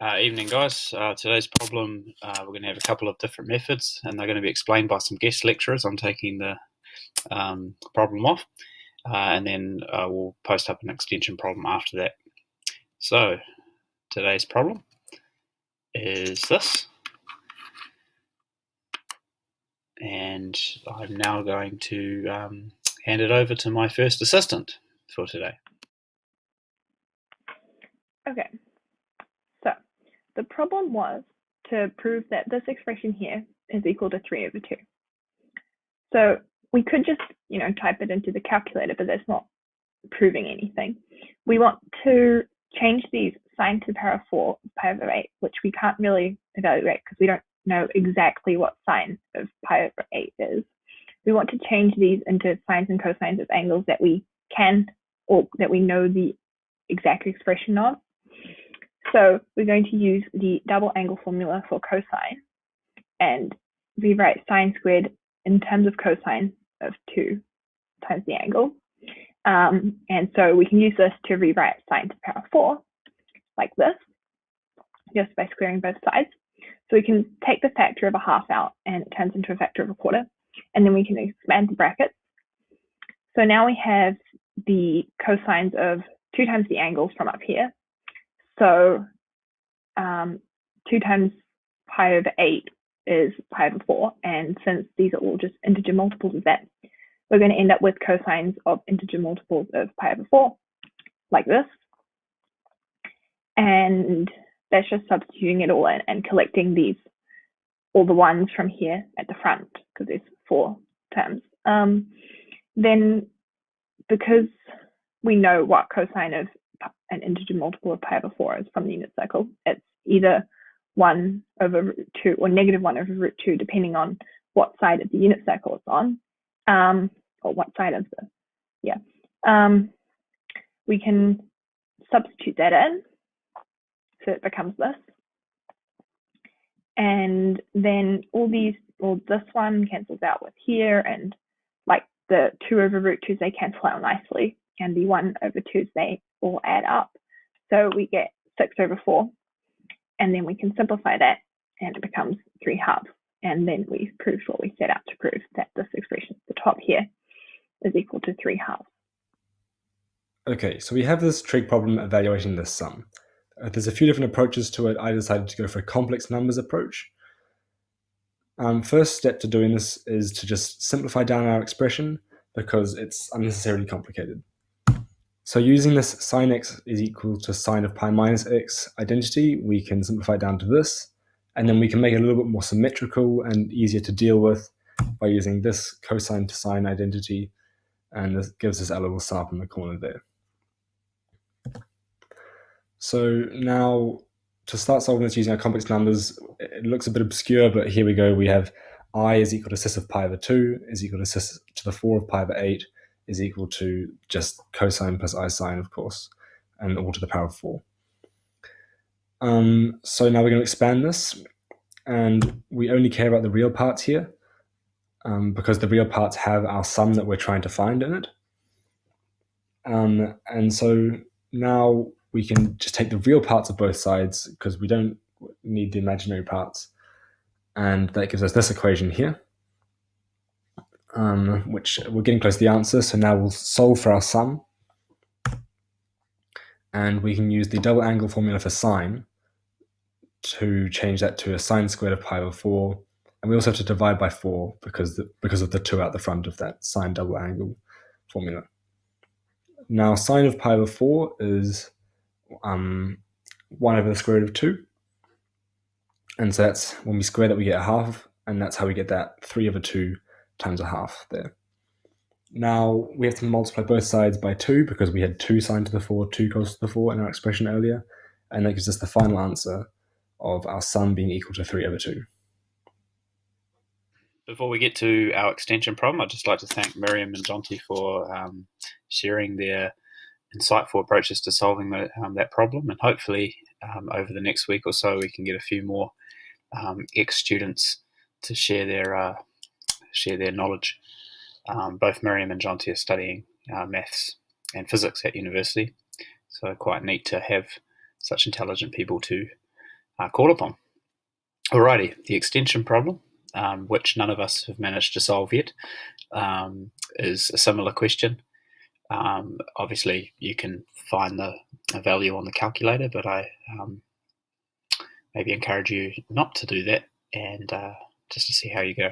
Evening, guys. Today's problem, we're going to have a couple of different methods, and they're going to be explained by some guest lecturers. I'm taking the problem off, and then we'll post up an extension problem after that. So, today's problem is this, and I'm now going to hand it over to my first assistant for today. Okay, so the problem was to prove that this expression here is equal to 3 over 2. So we could just, type it into the calculator, but that's not proving anything. We want to change these sine to the power of 4 pi over 8, which we can't really evaluate because we don't know exactly what sine of pi over 8 is. We want to change these into sines and cosines of angles that we can, or that we know the exact expression of. So we're going to use the double angle formula for cosine and rewrite sine squared in terms of cosine of 2 times the angle. And so we can use this to rewrite sine to the power of 4 like this, just by squaring both sides. So we can take the factor of a half out and it turns into a factor of a quarter, and then we can expand the brackets. So now we have the cosines of 2 times the angles from up here. So 2 times pi over 8 is pi over 4, and since these are all just integer multiples of that, we're going to end up with cosines of integer multiples of pi over 4, like this. And that's just substituting it all in and collecting these, all the ones from here at the front, because there's 4 terms. Then, because we know what cosine of an integer multiple of pi over 4 is from the unit circle, it's either 1 over root 2 or negative 1 over root 2, depending on what side of the unit circle it's on, or what side of the, we can substitute that in, so it becomes this. And then this one cancels out with here, and like the 2 over root 2s, they cancel out nicely, and the 1 over 2s, they all add up. So we get 6 over 4, and then we can simplify that, and it becomes 3/2. And then we proved what we set out to prove, that this expression at the top here is equal to 3/2. Okay, so we have this trig problem evaluating this sum. There's a few different approaches to it. I decided to go for a complex numbers approach. First step to doing this is to just simplify down our expression because it's unnecessarily complicated. So using this sine x is equal to sine of pi minus x identity, we can simplify it down to this, and then we can make it a little bit more symmetrical and easier to deal with by using this cosine to sine identity, and this gives us our little sum up in the corner there. So now, to start solving this using our complex numbers, it looks a bit obscure, but here we go. We have I is equal to cis of pi over 2 is equal to cis to the 4 of pi over 8 is equal to just cosine plus I sine, of course, and all to the power of 4. So now we're going to expand this, and we only care about the real parts here, because the real parts have our sum that we're trying to find in it. And so now we can just take the real parts of both sides because we don't need the imaginary parts. And that gives us this equation here, which we're getting close to the answer. So now we'll solve for our sum. And we can use the double angle formula for sine to change that to a sine squared of pi over 4. And we also have to divide by 4 because of the 2 out the front of that sine double angle formula. Now sine of pi over 4 is 1 over the square root of 2. And so that's, when we square that, we get a half, and that's how we get that 3 over 2 times a half there. Now we have to multiply both sides by 2 because we had 2 sine to the 4, 2 cos to the 4 in our expression earlier, and that gives us the final answer of our sum being equal to 3 over 2. Before we get to our extension problem, I'd just like to thank Miriam and Jonty for sharing their insightful approaches to solving that problem, and hopefully over the next week or so we can get a few more ex-students to share their knowledge. Both Miriam and Jonty are studying maths and physics at university, so quite neat to have such intelligent people to called upon. Alrighty, the extension problem, which none of us have managed to solve yet, is a similar question. Obviously, you can find the value on the calculator, but I maybe encourage you not to do that, and just to see how you go.